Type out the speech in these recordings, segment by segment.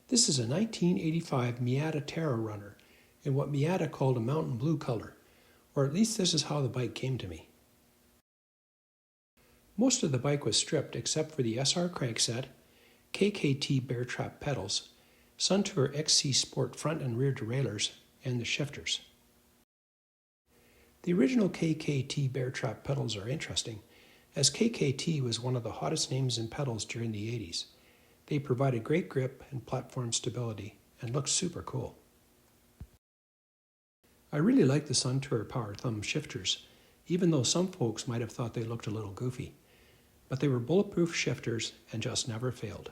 This is a 1985 Miata Terra Runner in what Miata called a mountain blue color, or at least this is how the bike came to me. Most of the bike was stripped except for the SR crankset, KKT Bear Trap pedals, Suntour XC Sport front and rear derailleurs, and the shifters. The original KKT Bear Trap pedals are interesting, as KKT was one of the hottest names in pedals during the 80s. They provided great grip and platform stability and looked super cool. I really like the Suntour Power Thumb shifters, even though some folks might have thought they looked a little goofy. But they were bulletproof shifters and just never failed.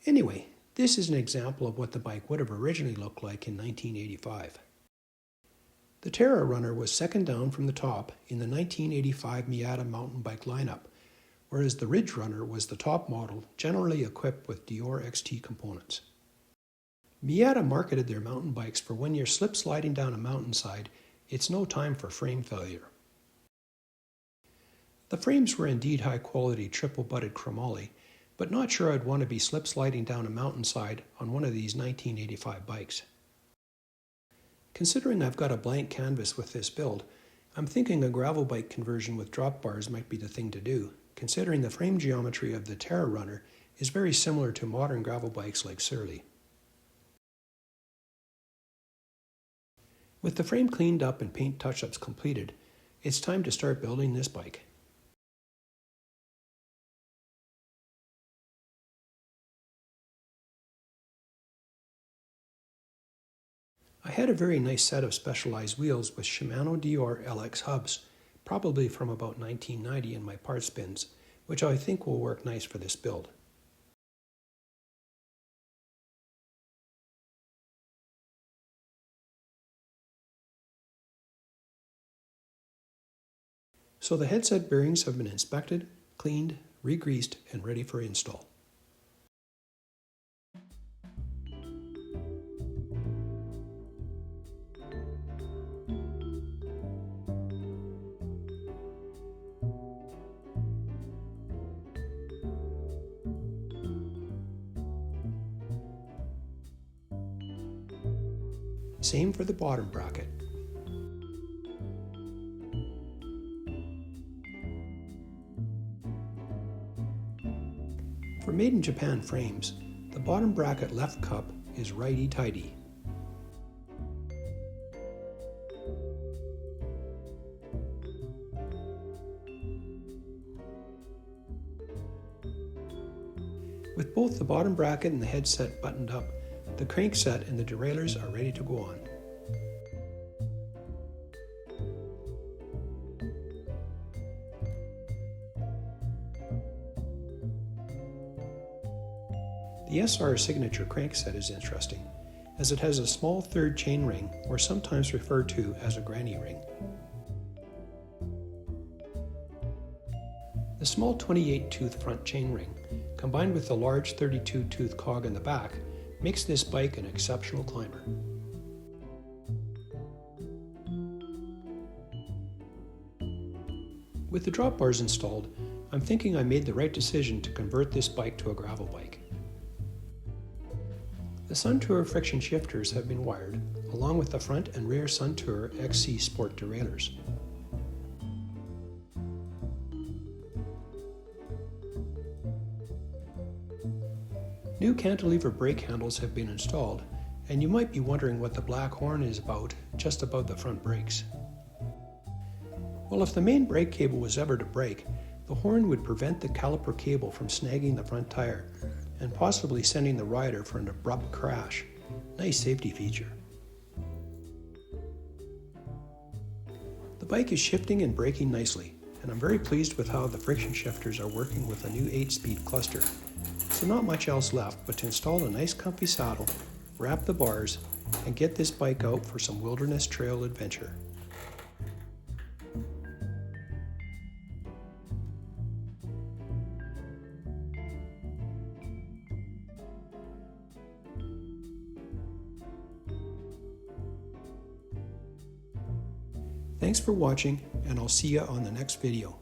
Anyway, this is an example of what the bike would have originally looked like in 1985. The Terra Runner was second down from the top in the 1985 Miata mountain bike lineup, whereas the Ridge Runner was the top model generally equipped with Deore XT components. Miata marketed their mountain bikes for when you're slip sliding down a mountainside, it's no time for frame failure. The frames were indeed high quality triple butted chromoly, but not sure I'd want to be slip sliding down a mountainside on one of these 1985 bikes. Considering I've got a blank canvas with this build, I'm thinking a gravel bike conversion with drop bars might be the thing to do, considering the frame geometry of the Terra Runner is very similar to modern gravel bikes like Surly. With the frame cleaned up and paint touch-ups completed, it's time to start building this bike. I had a very nice set of Specialized wheels with Shimano Deore LX hubs, probably from about 1990 in my parts bins, which I think will work nice for this build. So the headset bearings have been inspected, cleaned, re-greased, and ready for install. Same for the bottom bracket. For Made in Japan frames, the bottom bracket left cup is righty-tighty. With both the bottom bracket and the headset buttoned up, the crankset and the derailleurs are ready to go on. The SR Signature crankset is interesting, as it has a small third chain ring, or sometimes referred to as a granny ring. The small 28-tooth front chain ring, combined with the large 32-tooth cog in the back, makes this bike an exceptional climber. With the drop bars installed, I'm thinking I made the right decision to convert this bike to a gravel bike. The Suntour friction shifters have been wired, along with the front and rear Suntour XC Sport derailleurs. New cantilever brake handles have been installed, and you might be wondering what the black horn is about just above the front brakes. Well, if the main brake cable was ever to break, the horn would prevent the caliper cable from snagging the front tire and possibly sending the rider for an abrupt crash. Nice safety feature. The bike is shifting and braking nicely, and I'm very pleased with how the friction shifters are working with a new 8-speed cluster. So not much else left but to install a nice comfy saddle, wrap the bars, and get this bike out for some wilderness trail adventure. Thanks for watching, and I'll see you on the next video.